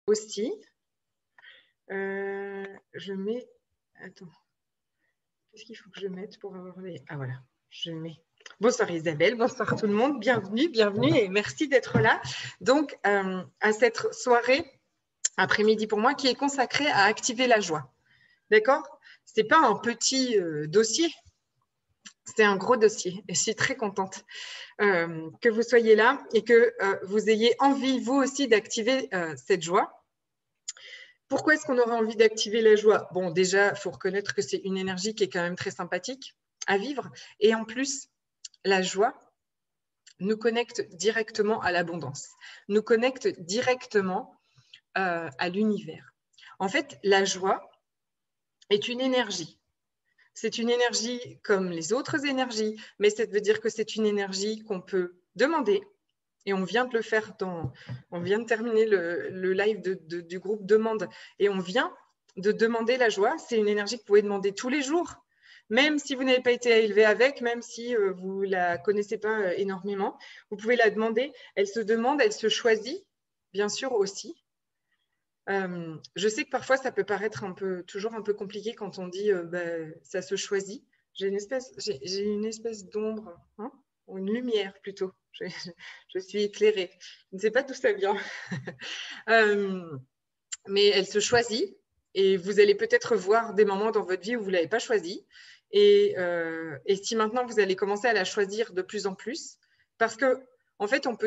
aussi. Je mets... Attends. Qu'est-ce qu'il faut que je mette pour avoir les... Ah voilà, je mets... Bonsoir Isabelle, bonsoir tout le monde, bienvenue, bienvenue et merci d'être là. Donc, à cette soirée, après-midi pour moi, qui est consacrée à activer la joie. D'accord? Ce n'est pas un petit dossier, c'est un gros dossier et je suis très contente que vous soyez là et que vous ayez envie, vous aussi, d'activer cette joie. Pourquoi est-ce qu'on aurait envie d'activer la joie? Bon, déjà, il faut reconnaître que c'est une énergie qui est quand même très sympathique à vivre. Et en plus, la joie nous connecte directement à l'abondance, nous connecte directement à l'univers. En fait, la joie est une énergie. C'est une énergie comme les autres énergies, mais ça veut dire que c'est une énergie qu'on peut demander. Et on vient de le faire on vient de terminer le live du groupe Demande et on vient de demander la joie. C'est une énergie que vous pouvez demander tous les jours, même si vous n'avez pas été élevé avec, même si vous ne la connaissez pas énormément. Vous pouvez la demander. Elle se demande, elle se choisit, bien sûr aussi. Je sais que parfois, ça peut paraître toujours un peu compliqué quand on dit ça se choisit. J'ai une espèce d'ombre, hein, ou une lumière plutôt. Je suis éclairée. Je ne sais pas d'où ça vient. Mais elle se choisit et vous allez peut-être voir des moments dans votre vie où vous ne l'avez pas choisie. Et si maintenant, vous allez commencer à la choisir de plus en plus, parce qu'en fait, on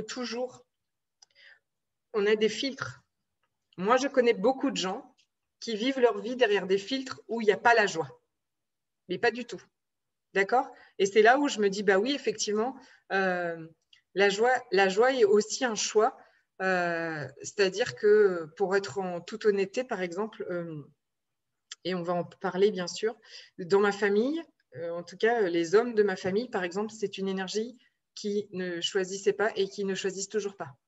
a des filtres. Moi, je connais beaucoup de gens qui vivent leur vie derrière des filtres où il n'y a pas la joie. Mais pas du tout. D'accord? Et c'est là où je me dis, bah oui, effectivement, la joie est aussi un choix. C'est-à-dire que pour être en toute honnêteté, par exemple, et on va en parler bien sûr, dans ma famille, en tout cas les hommes de ma famille, par exemple, c'est une énergie qui ne choisissait pas et qui ne choisissent toujours pas.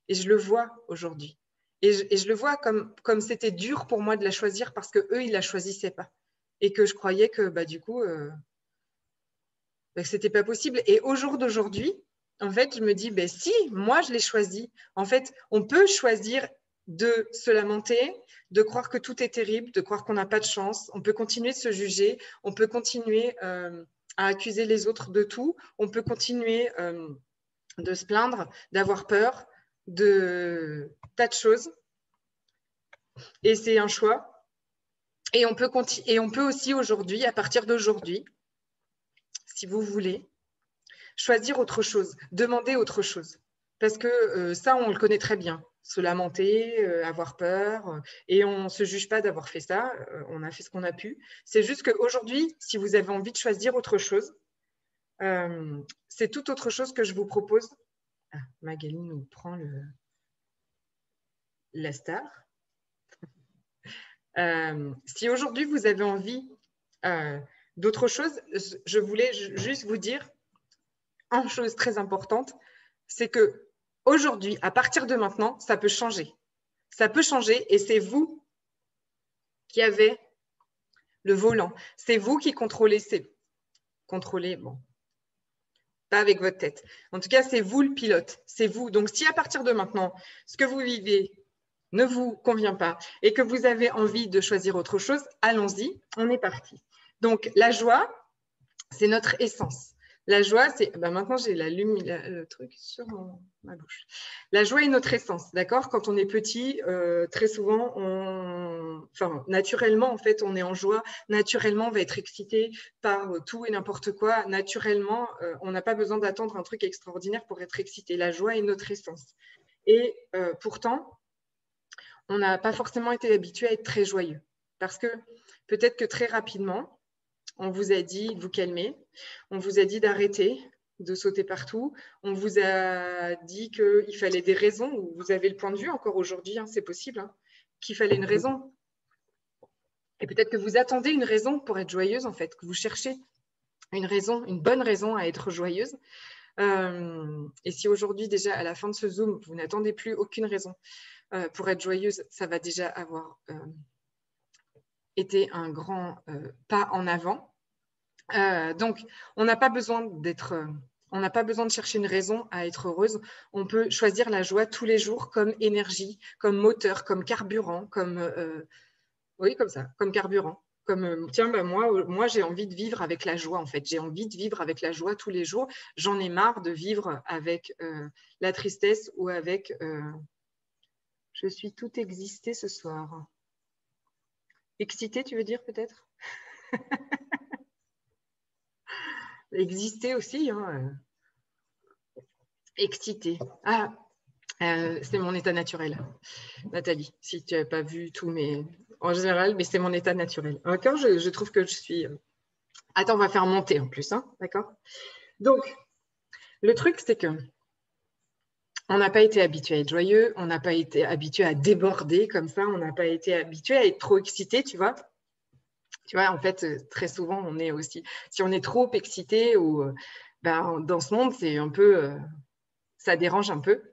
Et je le vois aujourd'hui. Et je le vois comme c'était dur pour moi de la choisir parce qu'eux, ils ne la choisissaient pas. Et que je croyais que du coup, ce n'était pas possible. Et au jour d'aujourd'hui, en fait, je me dis, si, moi, je l'ai choisi. En fait, on peut choisir de se lamenter, de croire que tout est terrible, de croire qu'on n'a pas de chance. On peut continuer de se juger, on peut continuer à accuser les autres de tout, on peut continuer de se plaindre, d'avoir peur, de tas de choses. Et c'est un choix. Et on peut aussi aujourd'hui, à partir d'aujourd'hui, si vous voulez, choisir autre chose, demander autre chose. Parce que ça, on le connaît très bien. Se lamenter, avoir peur, et on ne se juge pas d'avoir fait ça. On a fait ce qu'on a pu. C'est juste qu'aujourd'hui, si vous avez envie de choisir autre chose, c'est tout autre chose que je vous propose. Ah, Magali nous prend la star. Si aujourd'hui, vous avez envie d'autre chose, je voulais juste vous dire une chose très importante, c'est que aujourd'hui, à partir de maintenant, ça peut changer. Ça peut changer et c'est vous qui avez le volant. C'est vous qui contrôlez. Bon, pas avec votre tête. En tout cas, c'est vous le pilote. C'est vous. Donc, si à partir de maintenant, ce que vous vivez ne vous convient pas et que vous avez envie de choisir autre chose, allons-y, on est parti. Donc, la joie, c'est notre essence. La joie, c'est... maintenant, j'ai le truc sur ma bouche. La joie est notre essence, d'accord? Quand on est petit, très souvent, naturellement, en fait, on est en joie. Naturellement, on va être excité par tout et n'importe quoi. Naturellement, on n'a pas besoin d'attendre un truc extraordinaire pour être excité. La joie est notre essence. Et pourtant, on n'a pas forcément été habitué à être très joyeux. Parce que peut-être que très rapidement, on vous a dit de vous calmer, on vous a dit d'arrêter de sauter partout, on vous a dit qu'il fallait des raisons, vous avez le point de vue encore aujourd'hui, c'est possible, qu'il fallait une raison. Et peut-être que vous attendez une raison pour être joyeuse, en fait, que vous cherchez une raison, une bonne raison à être joyeuse. Et si aujourd'hui, déjà, à la fin de ce Zoom, vous n'attendez plus aucune raison pour être joyeuse, ça va déjà avoir été un grand pas en avant. Donc, on n'a pas besoin d'être On n'a pas besoin de chercher une raison à être heureuse. On peut choisir la joie tous les jours comme énergie, comme moteur, comme carburant, comme oui, comme ça, comme carburant. Comme tiens, bah, moi j'ai envie de vivre avec la joie en fait. J'ai envie de vivre avec la joie tous les jours. J'en ai marre de vivre avec la tristesse ou avec je suis tout existé ce soir. Excité, tu veux dire peut-être? Exister aussi, hein. Excité. Ah, c'est mon état naturel, Nathalie. Si tu n'avais pas vu tout, mais en général, mais c'est mon état naturel. D'accord, je trouve que je suis. Attends, on va faire monter en plus, hein, d'accord? Donc, le truc, c'est que on n'a pas été habitué à être joyeux, on n'a pas été habitué à déborder comme ça, on n'a pas été habitué à être trop excité, tu vois. Tu vois, en fait, très souvent, on est aussi, si on est trop excité ou ben, dans ce monde, c'est un peu, ça dérange un peu.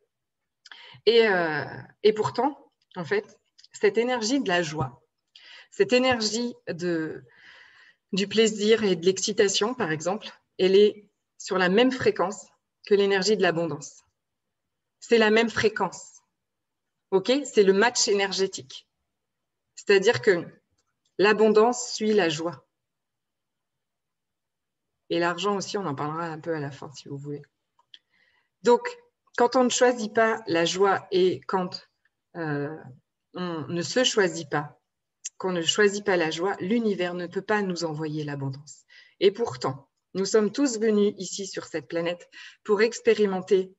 Et pourtant, en fait, cette énergie de la joie, cette énergie du plaisir et de l'excitation, par exemple, elle est sur la même fréquence que l'énergie de l'abondance. C'est la même fréquence. OK? C'est le match énergétique. C'est-à-dire que l'abondance suit la joie. Et l'argent aussi, on en parlera un peu à la fin, si vous voulez. Donc, quand on ne choisit pas la joie et quand on ne se choisit pas, qu'on ne choisit pas la joie, l'univers ne peut pas nous envoyer l'abondance. Et pourtant, nous sommes tous venus ici sur cette planète pour expérimenter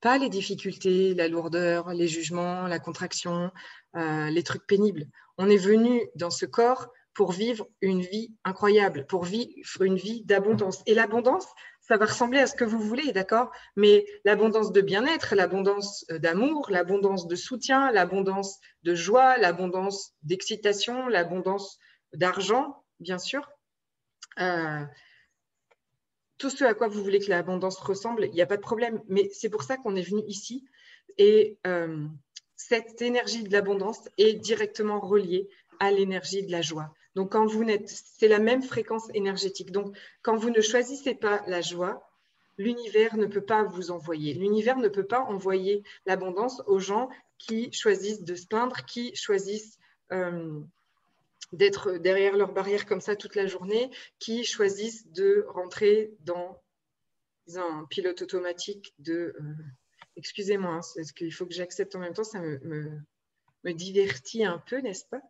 pas les difficultés, la lourdeur, les jugements, la contraction, les trucs pénibles. On est venu dans ce corps pour vivre une vie incroyable, pour vivre une vie d'abondance. Et l'abondance, ça va ressembler à ce que vous voulez, d'accord? Mais l'abondance de bien-être, l'abondance d'amour, l'abondance de soutien, l'abondance de joie, l'abondance d'excitation, l'abondance d'argent, bien sûr. Tout ce à quoi vous voulez que l'abondance ressemble, il n'y a pas de problème. Mais c'est pour ça qu'on est venu ici. Et cette énergie de l'abondance est directement reliée à l'énergie de la joie. Donc, quand vous n'êtes, c'est la même fréquence énergétique. Donc, quand vous ne choisissez pas la joie, l'univers ne peut pas vous envoyer. L'univers ne peut pas envoyer l'abondance aux gens qui choisissent de se plaindre, qui choisissent d'être derrière leur barrière comme ça toute la journée, qui choisissent de rentrer dans un pilote automatique de... excusez-moi, hein, c'est ce qu'il faut que j'accepte en même temps, ça me divertit un peu, n'est-ce pas?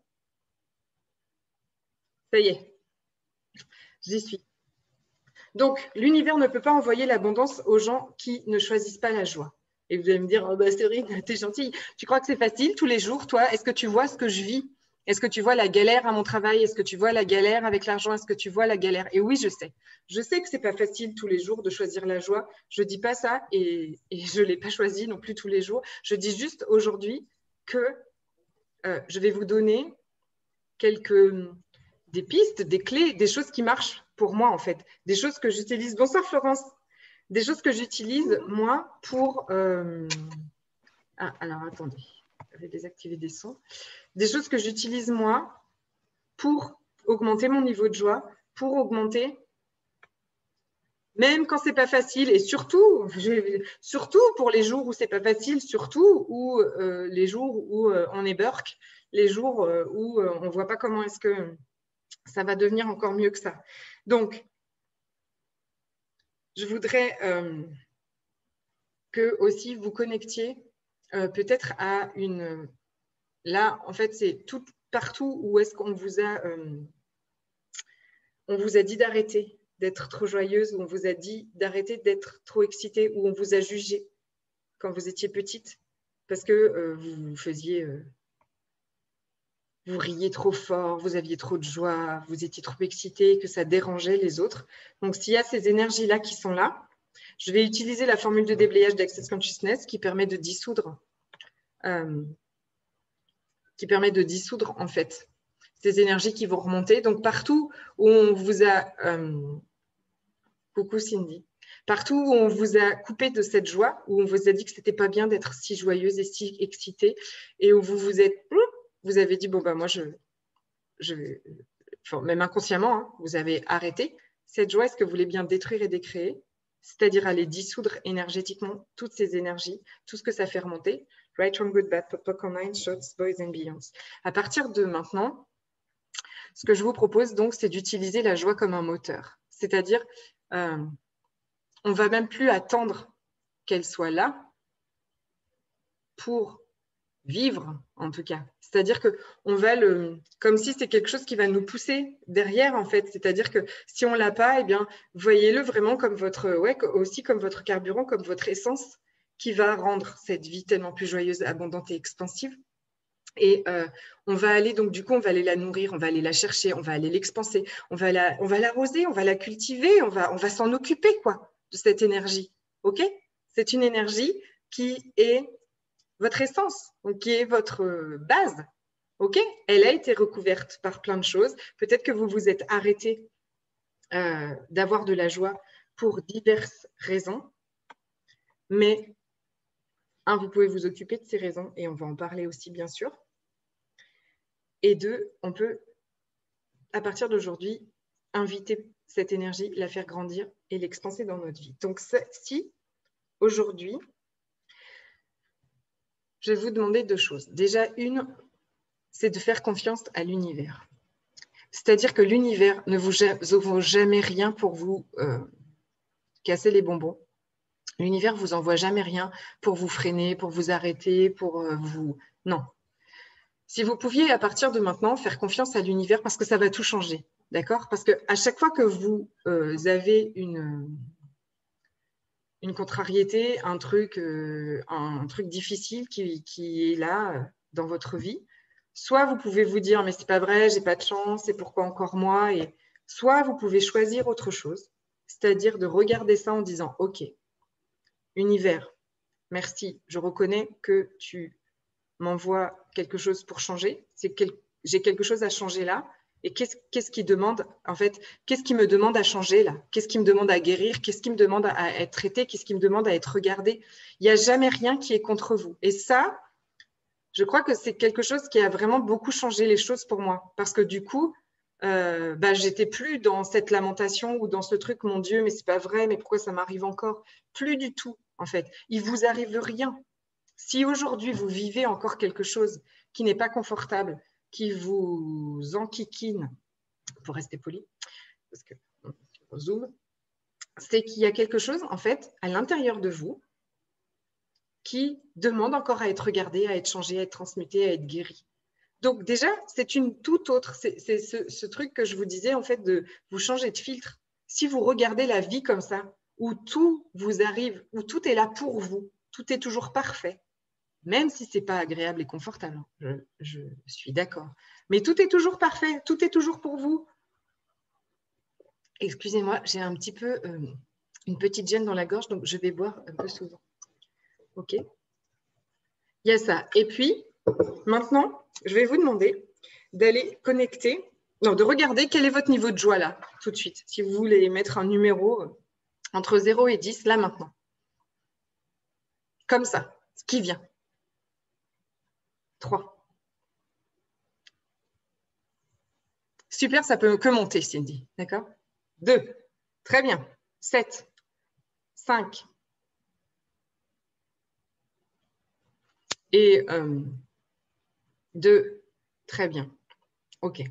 Ça y est, j'y suis. Donc, l'univers ne peut pas envoyer l'abondance aux gens qui ne choisissent pas la joie. Et vous allez me dire, oh, bah, Céline, t'es gentille. Tu crois que c'est facile tous les jours, toi? Est-ce que tu vois ce que je vis? Est-ce que tu vois la galère à mon travail? Est-ce que tu vois la galère avec l'argent? Est-ce que tu vois la galère? Et oui, je sais. Je sais que ce n'est pas facile tous les jours de choisir la joie. Je ne dis pas ça et je ne l'ai pas choisi non plus tous les jours. Je dis juste aujourd'hui que je vais vous donner des pistes, des clés, des choses qui marchent pour moi en fait. Des choses que j'utilise. Bonsoir Florence. Des choses que j'utilise moi pour... Ah, alors attendez, je vais désactiver des sons. Des choses que j'utilise moi pour augmenter mon niveau de joie, pour augmenter, même quand c'est pas facile, et surtout pour les jours où c'est pas facile, surtout où les jours où on est burk, les jours où on voit pas comment est-ce que ça va devenir encore mieux que ça. Donc, je voudrais que aussi vous connectiez peut-être à une... Là, en fait, c'est tout partout où est-ce qu'on vous a... on vous a dit d'arrêter d'être trop joyeuse, où on vous a dit d'arrêter d'être trop excitée, où on vous a jugé quand vous étiez petite, parce que vous faisiez... vous riez trop fort, vous aviez trop de joie, vous étiez trop excité, que ça dérangeait les autres. Donc, s'il y a ces énergies-là qui sont là, je vais utiliser la formule de déblayage d'Access Consciousness qui permet de dissoudre en fait ces énergies qui vont remonter. Donc, partout où on vous a... coucou Cindy. Partout où on vous a coupé de cette joie, où on vous a dit que ce n'était pas bien d'être si joyeuse et si excitée, et où vous avez dit, bon, ben moi, enfin, même inconsciemment, hein, vous avez arrêté cette joie. Est-ce que vous voulez bien détruire et décréer? c'est-à-dire aller dissoudre énergétiquement toutes ces énergies, tout ce que ça fait remonter. Right, wrong, good, bad, pop, online, shots, boys and beyonds. À partir de maintenant, ce que je vous propose donc, c'est d'utiliser la joie comme un moteur. C'est-à-dire, on ne va même plus attendre qu'elle soit là pour vivre, en tout cas. C'est-à-dire qu'on va comme si c'est quelque chose qui va nous pousser derrière, en fait. C'est-à-dire que si on ne l'a pas, eh bien, voyez-le vraiment comme aussi comme votre carburant, comme votre essence qui va rendre cette vie tellement plus joyeuse, abondante et expansive. Et on va aller, donc du coup, on va aller la nourrir, on va aller la chercher, on va aller l'expanser, on va l'arroser, on va la cultiver, on va s'en occuper, quoi, de cette énergie. OK? C'est une énergie qui est votre essence, donc qui est votre base. OK? Elle a été recouverte par plein de choses. Peut-être que vous vous êtes arrêté d'avoir de la joie pour diverses raisons, mais vous pouvez vous occuper de ces raisons et on va en parler aussi, bien sûr. Et deux, on peut, à partir d'aujourd'hui, inviter cette énergie, la faire grandir et l'expanser dans notre vie. Donc, si aujourd'hui, je vais vous demander deux choses. Déjà, une, c'est de faire confiance à l'univers. C'est-à-dire que l'univers ne vous envoie jamais rien pour vous casser les bonbons. L'univers ne vous envoie jamais rien pour vous freiner, pour vous arrêter, pour vous… Non. Si vous pouviez, à partir de maintenant, faire confiance à l'univers, parce que ça va tout changer, d'accord? Parce qu'à chaque fois que vous avez une contrariété, un truc difficile qui est là dans votre vie, soit vous pouvez vous dire « mais c'est pas vrai, j'ai pas de chance, et pourquoi encore moi ?» et soit vous pouvez choisir autre chose, c'est-à-dire de regarder ça en disant « ok, univers, merci, je reconnais que tu m'envoies quelque chose pour changer, j'ai quelque chose à changer là, et qu'est-ce qui demande, en fait, qu'est-ce qui me demande à changer là? Qu'est-ce qui me demande à guérir? Qu'est-ce qui me demande à être traité? Qu'est-ce qui me demande à être regardé? Il n'y a jamais rien qui est contre vous. Et ça, je crois que c'est quelque chose qui a vraiment beaucoup changé les choses pour moi. Parce que du coup, j'étais plus dans cette lamentation ou dans ce truc, mon Dieu, mais c'est pas vrai, mais pourquoi ça m'arrive encore? Plus du tout, en fait. Il vous arrive rien. Si aujourd'hui vous vivez encore quelque chose qui n'est pas confortable, qui vous enquiquine, pour rester poli, parce que zoom, c'est qu'il y a quelque chose en fait à l'intérieur de vous qui demande encore à être regardé, à être changé, à être transmuté, à être guéri. Donc déjà, c'est une toute autre, c'est ce truc que je vous disais en fait de vous changer de filtre. Si vous regardez la vie comme ça, où tout vous arrive, où tout est là pour vous, tout est toujours parfait, même si ce n'est pas agréable et confortable, je suis d'accord. Mais tout est toujours parfait, tout est toujours pour vous. Excusez-moi, j'ai un petit peu une petite gêne dans la gorge, donc je vais boire un peu souvent. OK? Il y a ça. Et puis, maintenant, je vais vous demander d'aller connecter, non, de regarder quel est votre niveau de joie là, tout de suite. Si vous voulez mettre un numéro entre 0 et 10, là maintenant. Comme ça, ce qui vient. 3. Super, ça peut que monter, Cindy. D'accord? 2. Très bien. 7. 5. Et 2. Très bien. OK.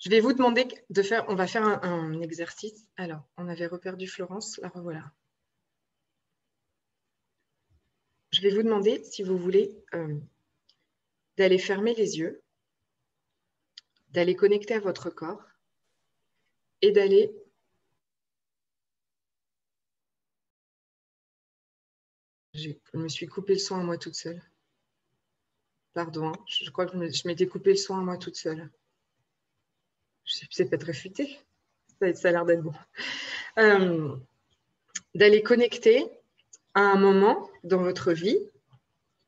Je vais vous demander de faire, on va faire un exercice. Alors, on avait reperdu Florence, la revoilà. Je vais vous demander, si vous voulez, d'aller fermer les yeux, d'aller connecter à votre corps et d'aller… Je me suis coupé le son à moi toute seule. Pardon, je crois que je m'étais coupé le son à moi toute seule. Je ne sais pas te réfuter. Ça a l'air d'être bon. D'aller connecter à un moment dans votre vie,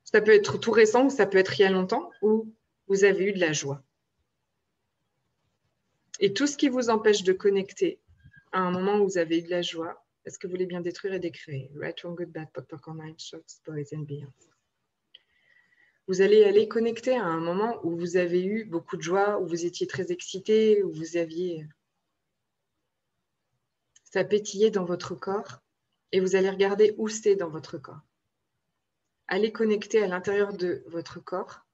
ça peut être tout récent ou ça peut être il y a longtemps, où vous avez eu de la joie. Et tout ce qui vous empêche de connecter à un moment où vous avez eu de la joie, est-ce que vous voulez bien détruire et décréer? Right, wrong, good, bad, pop, online, shots, boys and beyond. Vous allez aller connecter à un moment où vous avez eu beaucoup de joie, où vous étiez très excité, où vous aviez… ça pétillait dans votre corps et vous allez regarder où c'est dans votre corps. Allez connecter à l'intérieur de votre corps.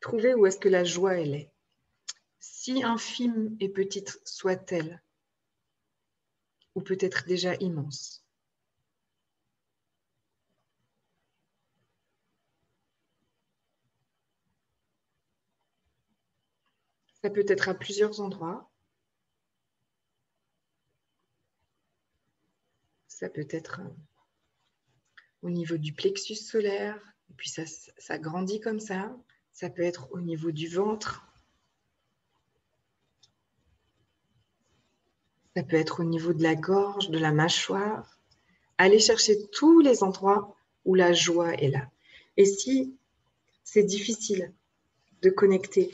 Trouvez où est-ce que la joie, elle est. Si infime et petite soit-elle, ou peut-être déjà immense. Ça peut être à plusieurs endroits. Ça peut être au niveau du plexus solaire, et puis ça grandit comme ça. Ça peut être au niveau du ventre. Ça peut être au niveau de la gorge, de la mâchoire. Allez chercher tous les endroits où la joie est là. Et si c'est difficile de connecter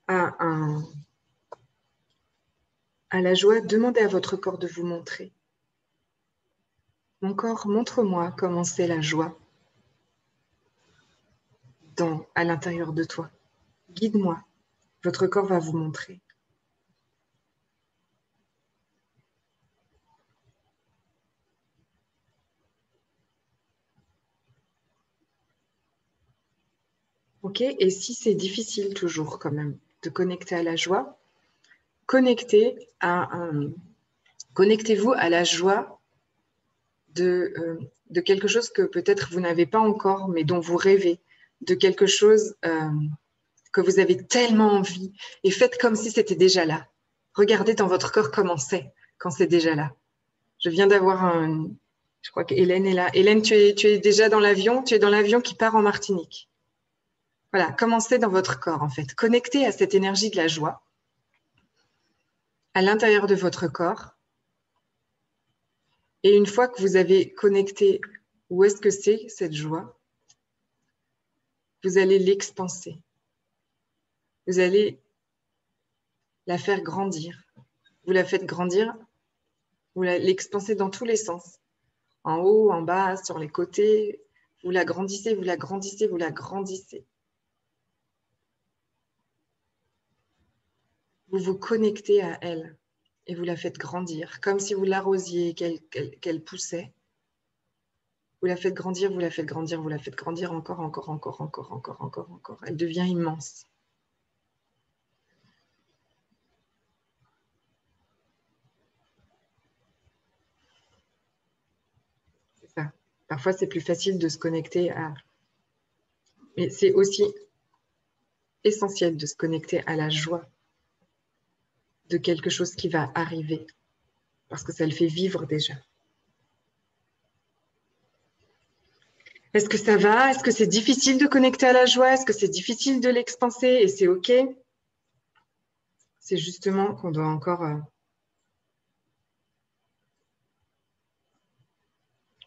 à la joie, demandez à votre corps de vous montrer. Mon corps, montre-moi comment c'est la joie à l'intérieur de toi. Guide-moi. Votre corps va vous montrer. Ok, et si c'est difficile toujours quand même de connecter à la joie, connectez-vous à la joie de quelque chose que peut-être vous n'avez pas encore, mais dont vous rêvez, de quelque chose que vous avez tellement envie, et faites comme si c'était déjà là. Regardez dans votre corps comment c'est quand c'est déjà là. Je viens d'avoir je crois qu'Hélène est là. Hélène, tu es déjà dans l'avion, tu es dans l'avion qui part en Martinique. Voilà, commencez dans votre corps en fait. Connectez à cette énergie de la joie à l'intérieur de votre corps. Et une fois que vous avez connecté où est-ce que c'est cette joie, vous allez l'expanser. Vous allez la faire grandir. Vous la faites grandir, vous l'expansez dans tous les sens. En haut, en bas, sur les côtés. Vous la grandissez, vous la grandissez, vous la grandissez. Vous vous connectez à elle et vous la faites grandir, comme si vous l'arrosiez, qu'elle poussait. Vous la faites grandir, vous la faites grandir, vous la faites grandir encore, encore, encore, encore, encore, encore, encore. Elle devient immense. C'est ça. Parfois, c'est plus facile de se connecter à... Mais c'est aussi essentiel de se connecter à la joie de quelque chose qui va arriver, parce que ça le fait vivre déjà. Est-ce que ça va? Est-ce que c'est difficile de connecter à la joie? Est-ce que c'est difficile de l'expanser? Et c'est OK. C'est justement qu'on doit encore...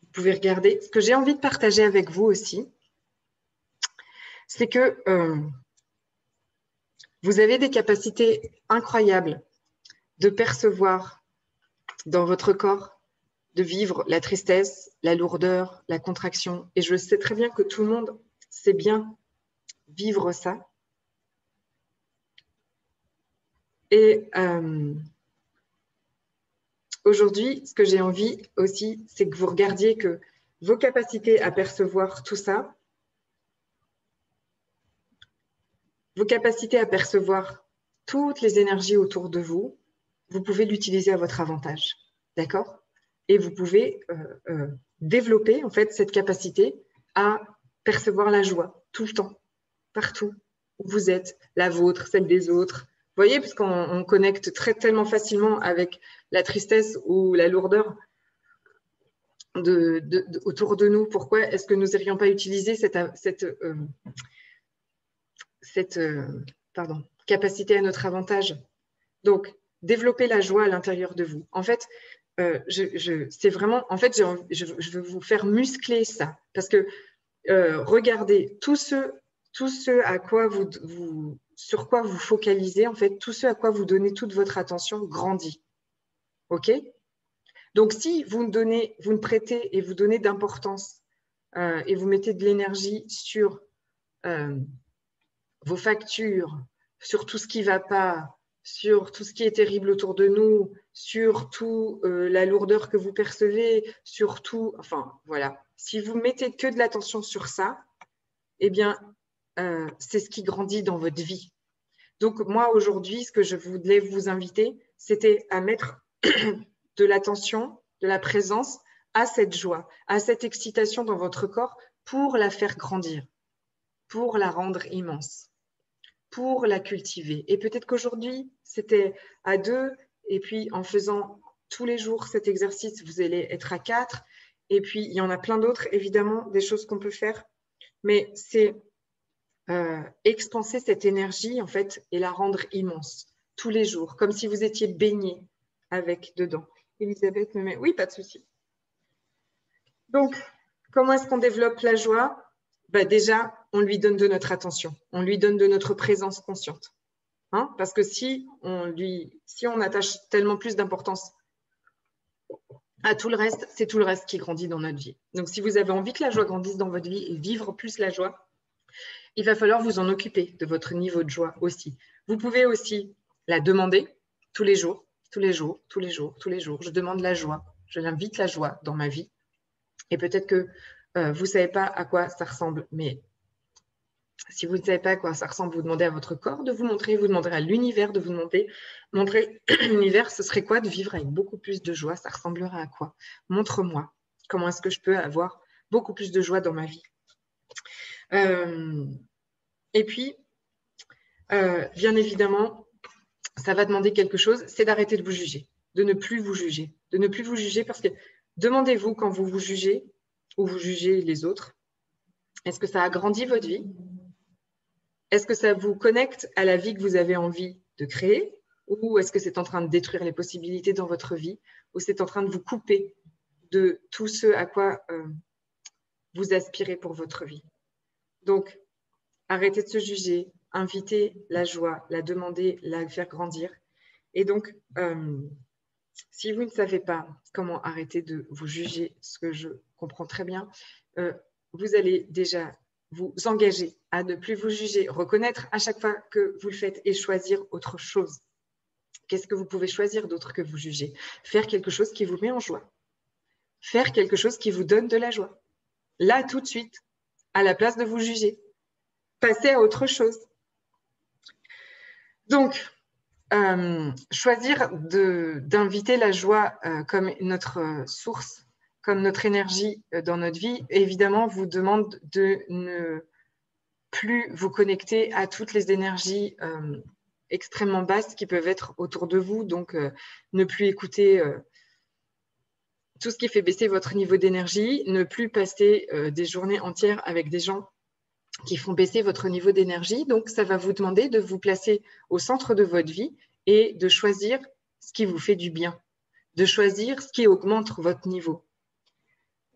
Vous pouvez regarder. Ce que j'ai envie de partager avec vous aussi, c'est que vous avez des capacités incroyables de percevoir dans votre corps, de vivre la tristesse, la lourdeur, la contraction. Et je sais très bien que tout le monde sait bien vivre ça. Et aujourd'hui, ce que j'ai envie aussi, c'est que vous regardiez que vos capacités à percevoir tout ça, vos capacités à percevoir toutes les énergies autour de vous, vous pouvez l'utiliser à votre avantage. D'accord? Et vous pouvez développer en fait cette capacité à percevoir la joie tout le temps, partout où vous êtes, la vôtre, celle des autres. Vous voyez, parce qu'on connecte tellement facilement avec la tristesse ou la lourdeur autour de nous. Pourquoi est-ce que nous n'irions pas utiliser cette capacité à notre avantage? Donc, développer la joie à l'intérieur de vous. En fait, c'est vraiment, en fait, je veux vous faire muscler ça, parce que regardez tout ce à quoi sur quoi vous focalisez, en fait, tout ce à quoi vous donnez toute votre attention grandit. OK? Donc, si vous ne prêtez et vous donnez d'importance et vous mettez de l'énergie sur vos factures, sur tout ce qui ne va pas, sur tout ce qui est terrible autour de nous, sur tout la lourdeur que vous percevez, sur tout, enfin voilà. Si vous mettez que de l'attention sur ça, eh bien, c'est ce qui grandit dans votre vie. Donc moi, aujourd'hui, ce que je voulais vous inviter, c'était à mettre de l'attention, de la présence à cette joie, à cette excitation dans votre corps pour la faire grandir, pour la rendre immense, pour la cultiver. Et peut-être qu'aujourd'hui, c'était à 2, et puis en faisant tous les jours cet exercice, vous allez être à 4. Et puis, il y en a plein d'autres, évidemment, des choses qu'on peut faire. Mais c'est expanser cette énergie, en fait, et la rendre immense, tous les jours, comme si vous étiez baigné avec dedans. Elisabeth me met, oui, pas de souci. Donc, comment est-ce qu'on développe la joie? Déjà, on lui donne de notre attention, on lui donne de notre présence consciente. Hein? Parce que si on attache tellement plus d'importance à tout le reste, c'est tout le reste qui grandit dans notre vie. Donc, si vous avez envie que la joie grandisse dans votre vie et vivre plus la joie, il va falloir vous en occuper de votre niveau de joie aussi. Vous pouvez aussi la demander tous les jours, tous les jours, tous les jours, tous les jours. Je demande la joie, je l'invite la joie dans ma vie. Et peut-être que vous ne savez pas à quoi ça ressemble, mais si vous ne savez pas à quoi ça ressemble, vous demandez à votre corps de vous montrer, vous demanderez à l'univers de vous montrer l'univers, ce serait quoi de vivre avec beaucoup plus de joie? Ça ressemblerait à quoi? Montre-moi. Comment est-ce que je peux avoir beaucoup plus de joie dans ma vie? Et puis, bien évidemment, ça va demander quelque chose, c'est d'arrêter de vous juger, de ne plus vous juger. De ne plus vous juger parce que demandez-vous quand vous vous jugez ou vous jugez les autres, est-ce que ça agrandit votre vie? Est-ce que ça vous connecte à la vie que vous avez envie de créer? Ou est-ce que c'est en train de détruire les possibilités dans votre vie? Ou c'est en train de vous couper de tout ce à quoi vous aspirez pour votre vie? Donc, arrêtez de se juger, invitez la joie, la demander, la faire grandir. Et donc, si vous ne savez pas comment arrêter de vous juger, ce que je comprends très bien, vous allez déjà vous engager à ne plus vous juger, reconnaître à chaque fois que vous le faites et choisir autre chose. Qu'est-ce que vous pouvez choisir d'autre que vous juger? Faire quelque chose qui vous met en joie. Faire quelque chose qui vous donne de la joie. Là, tout de suite, à la place de vous juger. Passer à autre chose. Donc, choisir d'inviter la joie comme notre source, comme notre énergie dans notre vie, évidemment, vous demande de ne plus vous connecter à toutes les énergies extrêmement basses qui peuvent être autour de vous. Donc, ne plus écouter tout ce qui fait baisser votre niveau d'énergie, ne plus passer des journées entières avec des gens qui font baisser votre niveau d'énergie. Donc, ça va vous demander de vous placer au centre de votre vie et de choisir ce qui vous fait du bien, de choisir ce qui augmente votre niveau.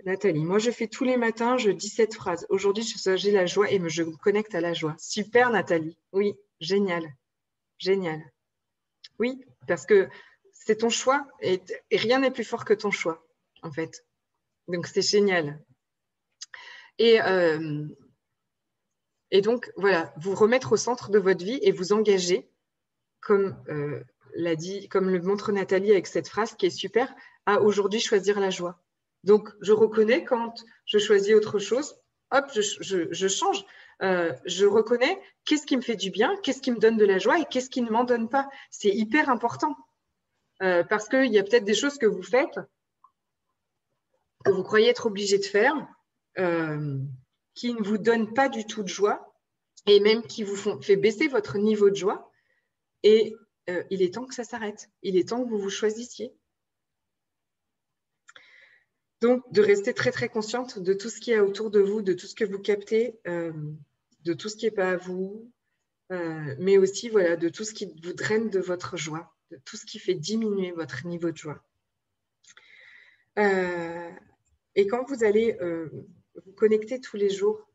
Nathalie, moi, je fais tous les matins, je dis cette phrase. Aujourd'hui, j'ai la joie et je me connecte à la joie. Super, Nathalie. Oui, génial. Génial. Oui, parce que c'est ton choix et rien n'est plus fort que ton choix, en fait. Donc, c'est génial. Et donc, voilà, vous remettre au centre de votre vie et vous engager, comme comme le montre Nathalie avec cette phrase qui est super, à aujourd'hui choisir la joie. Donc, je reconnais quand je choisis autre chose, hop, je change. Je reconnais qu'est-ce qui me fait du bien, qu'est-ce qui me donne de la joie et qu'est-ce qui ne m'en donne pas. C'est hyper important parce qu'il y a peut-être des choses que vous faites, que vous croyez être obligé de faire, qui ne vous donnent pas du tout de joie et même qui vous fait baisser votre niveau de joie. Et il est temps que ça s'arrête. Il est temps que vous vous choisissiez. Donc, de rester très, très consciente de tout ce qu'il y a autour de vous, de tout ce que vous captez, de tout ce qui n'est pas à vous, mais aussi voilà, de tout ce qui vous draine de votre joie, de tout ce qui fait diminuer votre niveau de joie. Et quand vous allez vous connecter tous les jours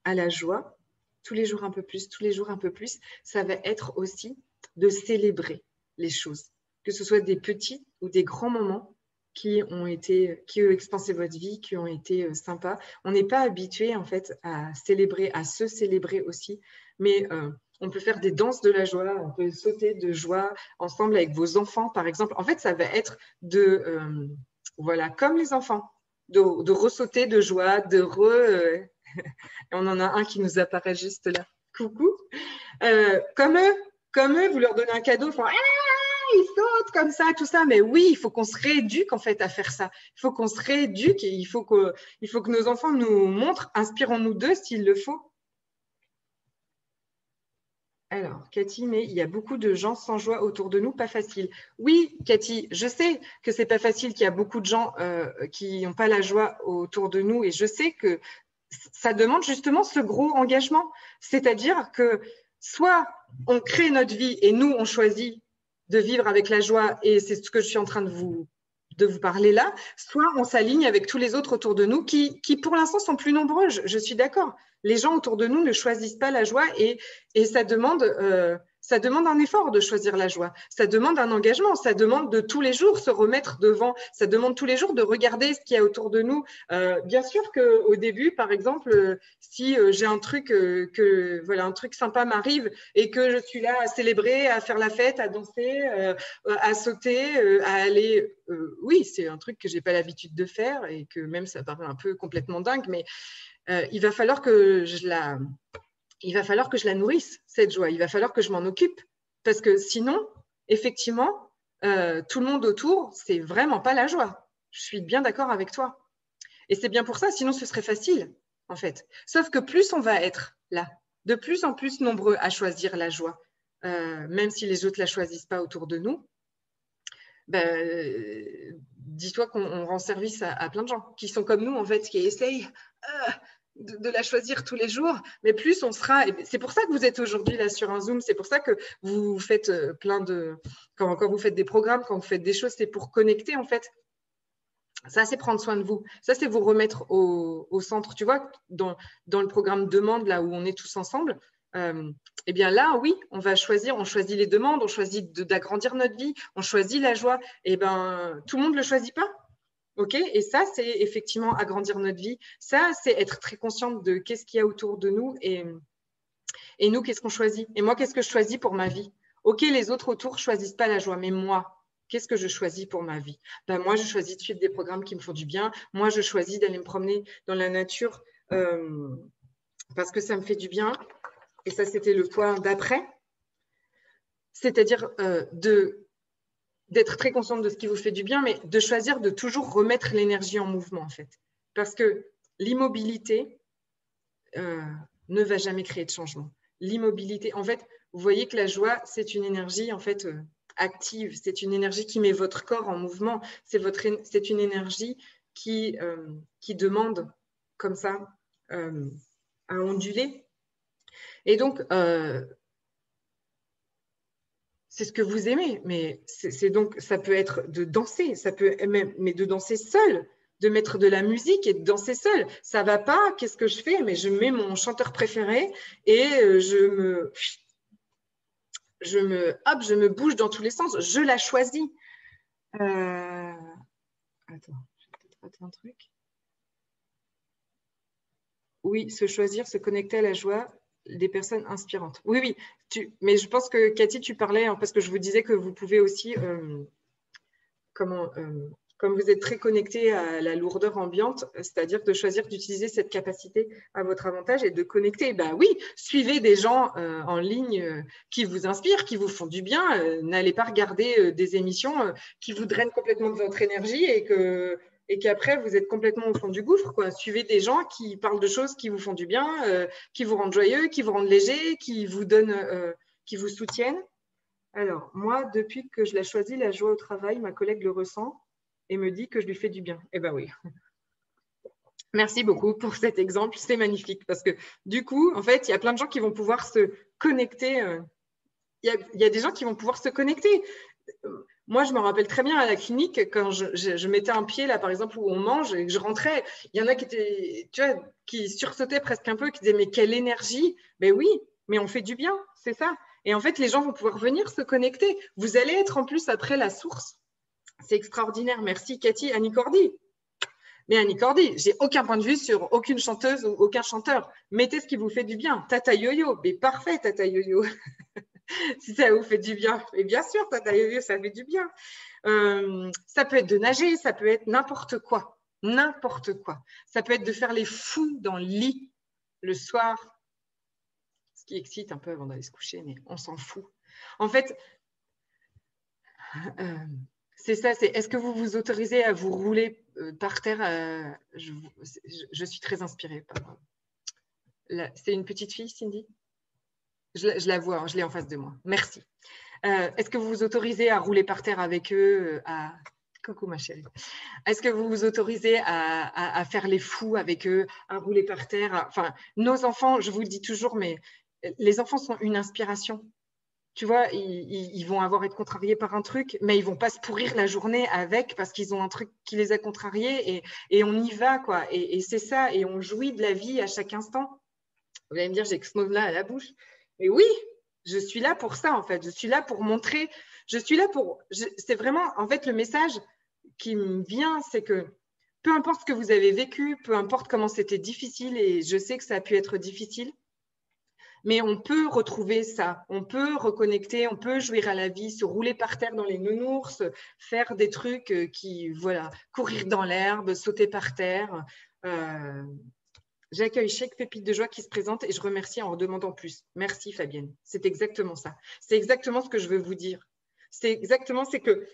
à la joie, tous les jours un peu plus, tous les jours un peu plus, ça va être aussi de célébrer les choses, que ce soit des petits ou des grands moments qui ont expansé votre vie, qui ont été sympas. On n'est pas habitué en fait à célébrer, à se célébrer aussi, mais On peut faire des danses de la joie, on peut sauter de joie ensemble avec vos enfants, par exemple. En fait, ça va être voilà, comme les enfants, de ressauter de joie, on en a un qui nous apparaît juste là. Coucou. Comme eux, vous leur donnez un cadeau, ils font ils sautent comme ça, tout ça. Mais oui, il faut qu'on se rééduque en fait à faire ça. Il faut qu'on se rééduque et il faut que nos enfants nous montrent, inspirons-nous d'eux s'il le faut. Alors, Cathy, mais il y a beaucoup de gens sans joie autour de nous, pas facile. Oui, Cathy, je sais que c'est pas facile, qu'il y a beaucoup de gens qui n'ont pas la joie autour de nous, et je sais que ça demande justement ce gros engagement. C'est-à-dire que soit on crée notre vie et nous, on choisit de vivre avec la joie, et c'est ce que je suis en train de vous parler là, soit on s'aligne avec tous les autres autour de nous qui pour l'instant sont plus nombreux, je suis d'accord. Les gens autour de nous ne choisissent pas la joie et ça demande un effort de choisir la joie. Ça demande un engagement, ça demande de tous les jours se remettre devant, ça demande tous les jours de regarder ce qu'il y a autour de nous. Bien sûr qu'au début, par exemple, si j'ai un truc, un truc sympa m'arrive et que je suis là à célébrer, à faire la fête, à danser, à sauter, à aller… oui, c'est un truc que je n'ai pas l'habitude de faire et que même ça paraît un peu complètement dingue, mais il va falloir que je la nourrisse, cette joie. Il va falloir que je m'en occupe. Parce que sinon, effectivement, tout le monde autour, c'est vraiment pas la joie. Je suis bien d'accord avec toi. Et c'est bien pour ça, sinon ce serait facile, en fait. Sauf que plus on va être là, de plus en plus nombreux à choisir la joie, même si les autres ne la choisissent pas autour de nous, dis-toi qu'on rend service à plein de gens qui sont comme nous, en fait, qui essayent de la choisir tous les jours, mais plus on sera… C'est pour ça que vous êtes aujourd'hui là sur un Zoom, c'est pour ça que vous faites plein de… Quand vous faites des programmes, quand vous faites des choses, c'est pour connecter, en fait. Ça, c'est prendre soin de vous. Ça, c'est vous remettre au centre. Tu vois, dans le programme Demande, là où on est tous ensemble, eh bien là, oui, on choisit les demandes, on choisit d'agrandir notre vie, on choisit la joie. Eh bien, tout le monde ne le choisit pas. OK, et ça, c'est effectivement agrandir notre vie. Ça, c'est être très consciente de qu'est-ce qu'il y a autour de nous et nous, qu'est-ce qu'on choisit. Et moi, qu'est-ce que je choisis pour ma vie? OK, les autres autour ne choisissent pas la joie, mais moi, qu'est-ce que je choisis pour ma vie? Moi, je choisis de suivre des programmes qui me font du bien. Moi, je choisis d'aller me promener dans la nature parce que ça me fait du bien. Et ça, c'était le point d'après. C'est-à-dire d'être très consciente de ce qui vous fait du bien, mais de choisir de toujours remettre l'énergie en mouvement, en fait. Parce que l'immobilité ne va jamais créer de changement. L'immobilité, en fait, vous voyez que la joie, c'est une énergie, en fait, active. C'est une énergie qui met votre corps en mouvement. C'est une énergie qui demande, comme ça, à onduler. Et donc, c'est ce que vous aimez, mais donc, ça peut être de danser, mais de danser seul, de mettre de la musique et de danser seul. Ça va pas, qu'est-ce que je fais? Mais je mets mon chanteur préféré et je me bouge dans tous les sens. Je la choisis. Attends, j'ai peut-être raté un truc. Oui, se choisir, se connecter à la joie des personnes inspirantes. Oui, mais je pense que Cathy, tu parlais, parce que je vous disais que vous pouvez aussi, comme vous êtes très connecté à la lourdeur ambiante, c'est-à-dire de choisir d'utiliser cette capacité à votre avantage et de connecter. Ben oui, suivez des gens en ligne qui vous inspirent, qui vous font du bien. N'allez pas regarder des émissions qui vous drainent complètement de votre énergie et qu'après, vous êtes complètement au fond du gouffre, quoi. Suivez des gens qui parlent de choses qui vous font du bien, qui vous rendent joyeux, qui vous rendent léger, qui vous donnent, qui vous soutiennent. Alors, moi, depuis que je l'ai choisi, la joie au travail, ma collègue le ressent et me dit que je lui fais du bien. Eh bien oui. Merci beaucoup pour cet exemple, c'est magnifique parce que du coup, en fait, il y a plein de gens qui vont pouvoir se connecter. Il y a des gens qui vont pouvoir se connecter. Moi, je me rappelle très bien à la clinique, quand je mettais un pied là, par exemple, où on mange et que je rentrais, il y en a qui étaient, tu vois, qui sursautaient presque un peu, qui disaient, mais quelle énergie! Ben oui, mais on fait du bien, c'est ça. Et en fait, les gens vont pouvoir venir se connecter. Vous allez être en plus après la source. C'est extraordinaire. Merci, Cathy. Annie Cordy. Mais Annie Cordy, j'ai aucun point de vue sur aucune chanteuse ou aucun chanteur. Mettez ce qui vous fait du bien. Tata Yo-Yo, mais parfait, Tata Yo-Yo. Si ça vous fait du bien. Et bien sûr, Tata Yo-Yo, ça fait du bien. Ça peut être de nager, ça peut être n'importe quoi. N'importe quoi. Ça peut être de faire les fous dans le lit le soir. Ce qui excite un peu avant d'aller se coucher, mais on s'en fout. En fait, c'est ça, c'est est-ce que vous vous autorisez à vous rouler par terre je suis très inspirée par… C'est une petite fille, Cindy? Je la vois, hein, je l'ai en face de moi. Merci. Est-ce que vous vous autorisez à rouler par terre avec eux Coucou ma chérie. Est-ce que vous vous autorisez à faire les fous avec eux, à rouler par terre? Enfin, nos enfants, je vous le dis toujours, mais les enfants sont une inspiration. Tu vois, ils vont être contrariés par un truc, mais ils vont pas se pourrir la journée avec parce qu'ils ont un truc qui les a contrariés et on y va, quoi. Et c'est ça, et on jouit de la vie à chaque instant. Vous allez me dire, j'ai que ce mot-là à la bouche. Mais oui, je suis là pour ça, en fait. Je suis là pour montrer, c'est vraiment, en fait, le message qui me vient, c'est que peu importe ce que vous avez vécu, peu importe comment c'était difficile, et je sais que ça a pu être difficile, mais on peut retrouver ça, on peut reconnecter, on peut jouir à la vie, se rouler par terre dans les nounours, faire des trucs voilà, courir dans l'herbe, sauter par terre. J'accueille chaque pépite de joie qui se présente et je remercie en redemandant plus. Merci Fabienne, c'est exactement ça. C'est exactement ce que je veux vous dire. C'est que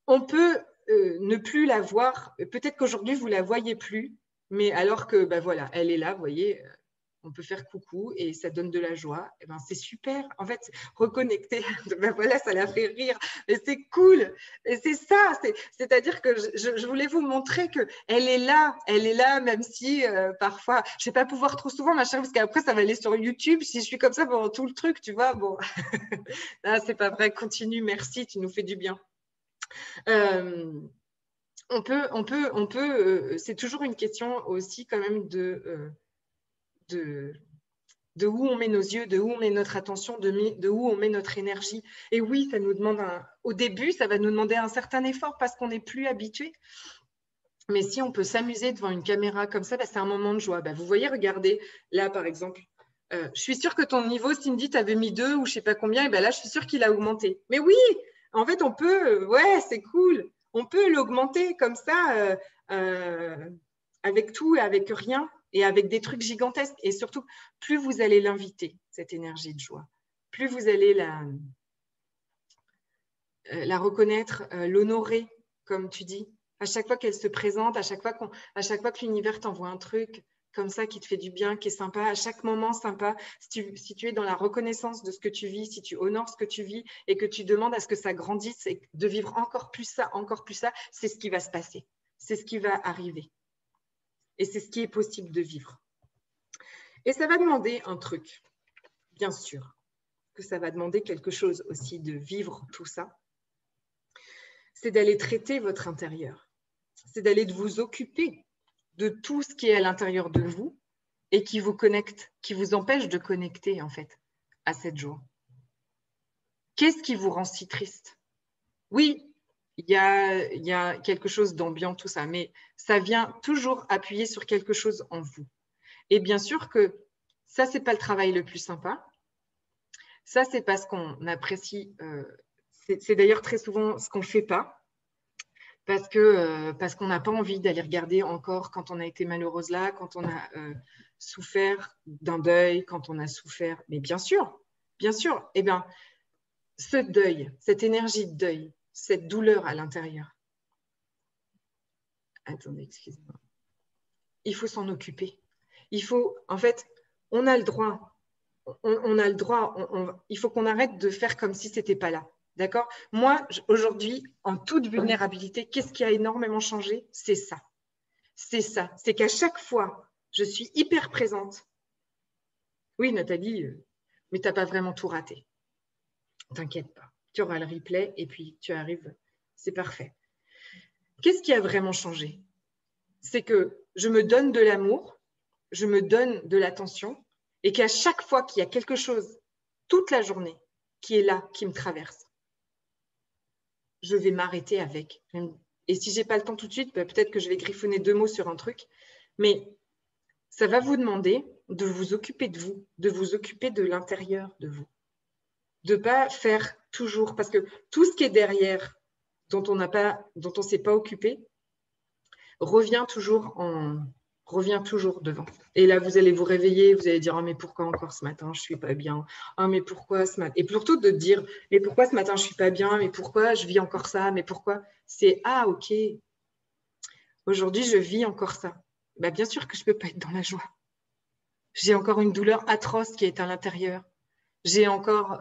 on peut ne plus la voir. Peut-être qu'aujourd'hui vous la voyez plus, mais alors que voilà, elle est là, vous voyez. On peut faire coucou et ça donne de la joie. Et c'est super. En fait, reconnecter, voilà, ça la fait rire. Mais c'est cool. Et c'est ça. C'est-à-dire que je voulais vous montrer qu'elle est là. Elle est là, même si parfois, je ne vais pas pouvoir trop souvent, ma chérie, parce qu'après, ça va aller sur YouTube. Si je suis comme ça pendant tout le truc, tu vois, bon. Là, c'est pas vrai. Continue. Merci. Tu nous fais du bien. On peut c'est toujours une question aussi quand même de où on met nos yeux, de où on met notre attention, de où on met notre énergie. Et oui, ça nous demande au début, ça va nous demander un certain effort parce qu'on n'est plus habitué. Mais si on peut s'amuser devant une caméra comme ça, c'est un moment de joie. Vous voyez, regardez, là par exemple, je suis sûre que ton niveau, Cindy, tu avais mis 2 ou je ne sais pas combien, et là, je suis sûre qu'il a augmenté. Mais oui, en fait, on peut, ouais, c'est cool. On peut l'augmenter comme ça, avec tout et avec rien, et avec des trucs gigantesques. Et surtout, plus vous allez l'inviter, cette énergie de joie, plus vous allez la reconnaître, l'honorer, comme tu dis. À chaque fois qu'elle se présente, à chaque fois que l'univers t'envoie un truc comme ça qui te fait du bien, qui est sympa, à chaque moment sympa, si tu es dans la reconnaissance de ce que tu vis, si tu honores ce que tu vis et que tu demandes à ce que ça grandisse et de vivre encore plus ça, c'est ce qui va se passer. C'est ce qui va arriver. Et c'est ce qui est possible de vivre. Et ça va demander un truc, bien sûr, que ça va demander quelque chose aussi de vivre tout ça. C'est d'aller traiter votre intérieur. C'est d'aller vous occuper de tout ce qui est à l'intérieur de vous et qui vous connecte, qui vous empêche de connecter en fait à cette joie. Qu'est-ce qui vous rend si triste? Oui, il y a quelque chose d'ambiant, tout ça, mais ça vient toujours appuyer sur quelque chose en vous. Et bien sûr que ça, ce n'est pas le travail le plus sympa. Ça, c'est parce qu'on apprécie, c'est d'ailleurs très souvent ce qu'on ne fait pas, parce qu'on n'a pas envie d'aller regarder encore quand on a été malheureuse là, quand on a souffert d'un deuil, quand on a souffert. Mais bien sûr, eh bien, ce deuil, cette énergie de deuil, cette douleur à l'intérieur. Attendez, excusez-moi. Il faut s'en occuper. Il faut, en fait, on a le droit. On a le droit. Il faut qu'on arrête de faire comme si ce n'était pas là. D'accord? Moi, aujourd'hui, en toute vulnérabilité, qu'est-ce qui a énormément changé? C'est ça. C'est ça. C'est qu'à chaque fois, je suis hyper présente. Oui, Nathalie, mais tu n'as pas vraiment tout raté. T'inquiète pas. Tu auras le replay et puis tu arrives. C'est parfait. Qu'est-ce qui a vraiment changé? C'est que je me donne de l'amour, je me donne de l'attention et qu'à chaque fois qu'il y a quelque chose, toute la journée, qui est là, qui me traverse, je vais m'arrêter avec. Et si je n'ai pas le temps tout de suite, bah, peut-être que je vais griffonner 2 mots sur un truc. Mais ça va vous demander de vous occuper de vous, de vous occuper de l'intérieur de vous. De ne pas faire toujours, parce que tout ce qui est derrière, dont on ne s'est pas occupé, revient toujours devant. Et là, vous allez vous réveiller, vous allez dire, oh, mais pourquoi encore ce matin, je ne suis pas bien? Oh, mais pourquoi ce matin? Et plutôt de dire, mais pourquoi ce matin, je ne suis pas bien? Mais pourquoi je vis encore ça? Mais pourquoi? C'est, ah, ok, aujourd'hui, je vis encore ça. Bah, bien sûr que je ne peux pas être dans la joie. J'ai encore une douleur atroce qui est à l'intérieur. J'ai encore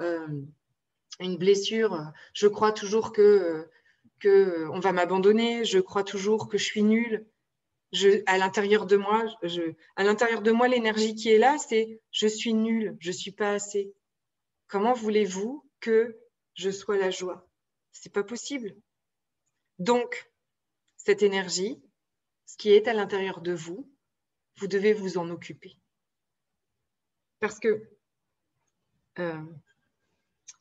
une blessure. Je crois toujours que on va m'abandonner. Je crois toujours que je suis nulle. À l'intérieur de moi, l'énergie qui est là, c'est je suis nulle, je ne suis pas assez. Comment voulez-vous que je sois la joie? Ce n'est pas possible. Donc, cette énergie, ce qui est à l'intérieur de vous, vous devez vous en occuper. Parce que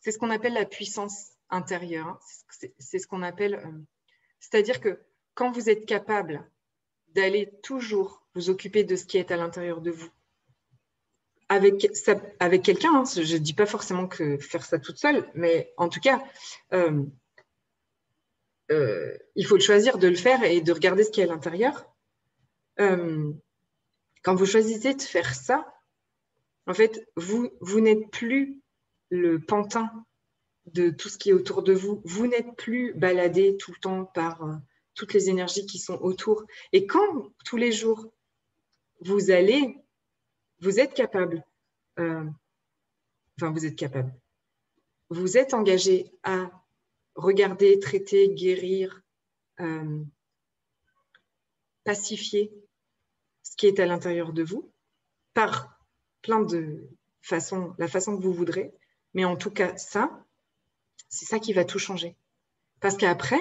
c'est ce qu'on appelle la puissance intérieure. Hein. C'est ce qu'on appelle... c'est-à-dire que quand vous êtes capable d'aller toujours vous occuper de ce qui est à l'intérieur de vous, avec quelqu'un, hein, je ne dis pas forcément que faire ça toute seule, mais en tout cas, il faut le choisir de le faire et de regarder ce qui est à l'intérieur. Quand vous choisissez de faire ça, en fait, vous n'êtes plus le pantin de tout ce qui est autour de vous. Vous n'êtes plus baladé tout le temps par toutes les énergies qui sont autour. Et quand, tous les jours, vous êtes capable, vous êtes engagé à regarder, traiter, guérir, pacifier ce qui est à l'intérieur de vous par plein de façons, la façon que vous voudrez. Mais en tout cas, c'est ça qui va tout changer. Parce qu'après,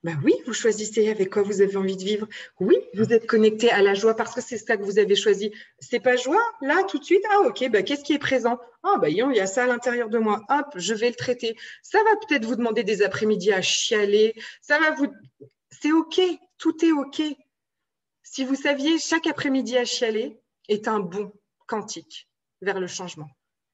ben oui, vous choisissez avec quoi vous avez envie de vivre. Oui, vous êtes connecté à la joie parce que c'est ça que vous avez choisi. C'est pas joie, là, tout de suite. Ah, ok, ben, qu'est-ce qui est présent? Ah, ben, il y a ça à l'intérieur de moi. Hop, je vais le traiter. Ça va peut-être vous demander des après-midi à chialer. C'est ok, tout est ok. Si vous saviez, chaque après-midi à chialer est un bond quantique vers le changement.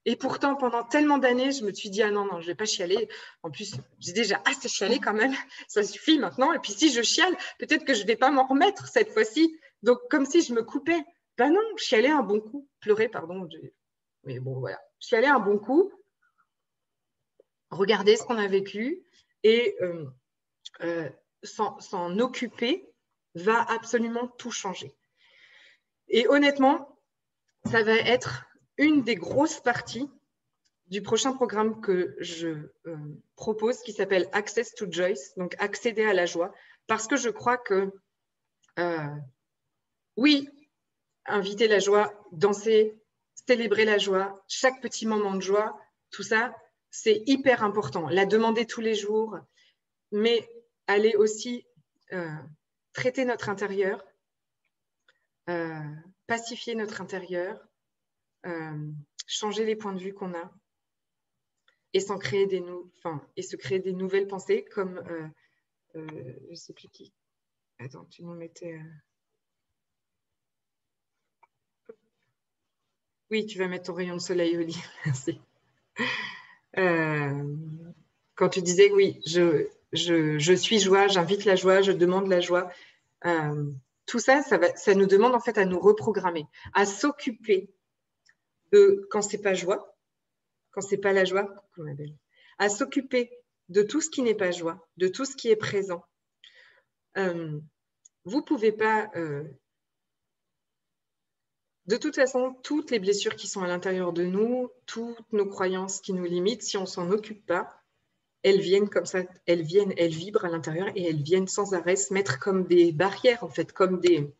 Et pourtant, pendant tellement d'années, je me suis dit, ah non, je ne vais pas chialer. En plus, j'ai déjà assez chialé quand même. Ça suffit maintenant. Et puis, si je chiale, peut-être que je ne vais pas m'en remettre cette fois-ci. Donc, comme si je me coupais. Ben non, chialer un bon coup. Pleurer, pardon. Mais bon, voilà. Chialer un bon coup. Regarder ce qu'on a vécu et s'en occuper va absolument tout changer. Et honnêtement, ça va être une des grosses parties du prochain programme que je propose qui s'appelle Access to Joy, donc accéder à la joie, parce que je crois que oui, inviter la joie, danser, célébrer la joie, chaque petit moment de joie, tout ça, c'est hyper important. La demander tous les jours, mais aller aussi traiter notre intérieur, pacifier notre intérieur, changer les points de vue qu'on a et se créer des nouvelles pensées comme je ne sais plus qui. Attends, tu nous mettais. Oui, tu vas mettre ton rayon de soleil au lit. Merci. Quand tu disais oui, je suis joie, j'invite la joie, je demande la joie. Tout ça, ça nous demande en fait à nous reprogrammer, à s'occuper de quand c'est pas joie, quand c'est pas la joie, à s'occuper de tout ce qui n'est pas joie, de tout ce qui est présent. Vous pouvez pas. De toute façon, toutes les blessures qui sont à l'intérieur de nous, toutes nos croyances qui nous limitent, si on s'en occupe pas, elles viennent comme ça, elles vibrent à l'intérieur et elles viennent sans arrêt se mettre comme des barrières, en fait, comme des...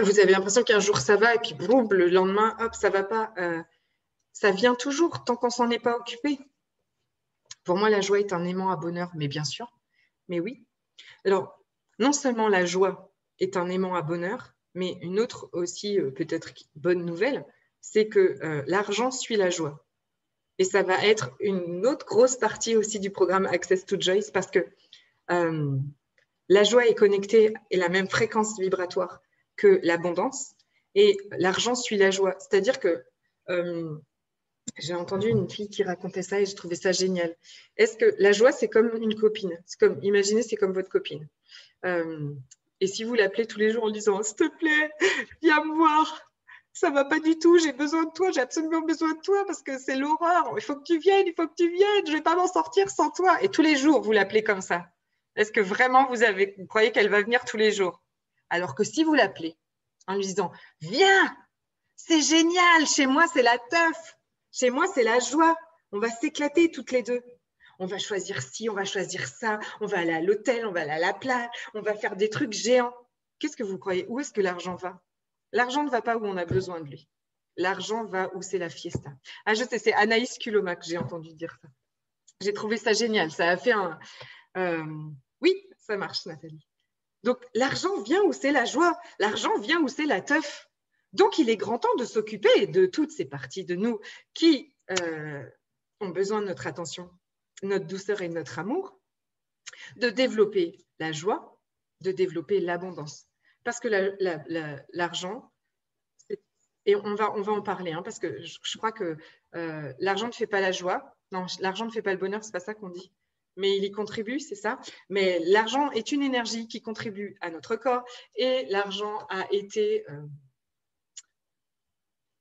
Vous avez l'impression qu'un jour ça va et puis boum, le lendemain, hop, ça va pas. Ça vient toujours tant qu'on s'en est pas occupé. Pour moi, la joie est un aimant à bonheur, mais bien sûr, mais oui. Alors, non seulement la joie est un aimant à bonheur, mais une autre aussi, peut-être bonne nouvelle, c'est que l'argent suit la joie. Et ça va être une autre grosse partie aussi du programme Access to Joy parce que La joie est connectée et la même fréquence vibratoire que l'abondance. Et l'argent suit la joie. C'est-à-dire que j'ai entendu une fille qui racontait ça et j'ai trouvé ça génial. Est-ce que la joie, c'est comme une copine? Imaginez, c'est comme votre copine. Et si vous l'appelez tous les jours en disant « S'il te plaît, viens me voir, ça ne va pas du tout, j'ai besoin de toi, j'ai absolument besoin de toi parce que c'est l'horreur, il faut que tu viennes, je ne vais pas m'en sortir sans toi. » Et tous les jours, vous l'appelez comme ça. Est-ce que vraiment vous croyez qu'elle va venir tous les jours? Alors que si vous l'appelez en lui disant « Viens, c'est génial, chez moi c'est la teuf, chez moi c'est la joie, on va s'éclater toutes les deux. On va choisir ci, on va choisir ça, on va aller à l'hôtel, on va aller à la plage, on va faire des trucs géants. » Qu'est-ce que vous croyez? Où est-ce que l'argent va? L'argent ne va pas où on a besoin de lui. L'argent va où c'est la fiesta. Ah, je sais, c'est Anaïs Culoma que j'ai entendu dire ça. J'ai trouvé ça génial. Ça a fait un… Oui, ça marche, Nathalie. Donc, l'argent vient où c'est la joie. L'argent vient où c'est la teuf. Donc, il est grand temps de s'occuper de toutes ces parties de nous qui ont besoin de notre attention, notre douceur et notre amour, de développer la joie, de développer l'abondance. Parce que l'argent, et on va en parler, hein, parce que je crois que l'argent ne fait pas la joie. Non, l'argent ne fait pas le bonheur, c'est pas ça qu'on dit. Mais il y contribue, c'est ça. Mais l'argent est une énergie qui contribue à notre corps et l'argent a été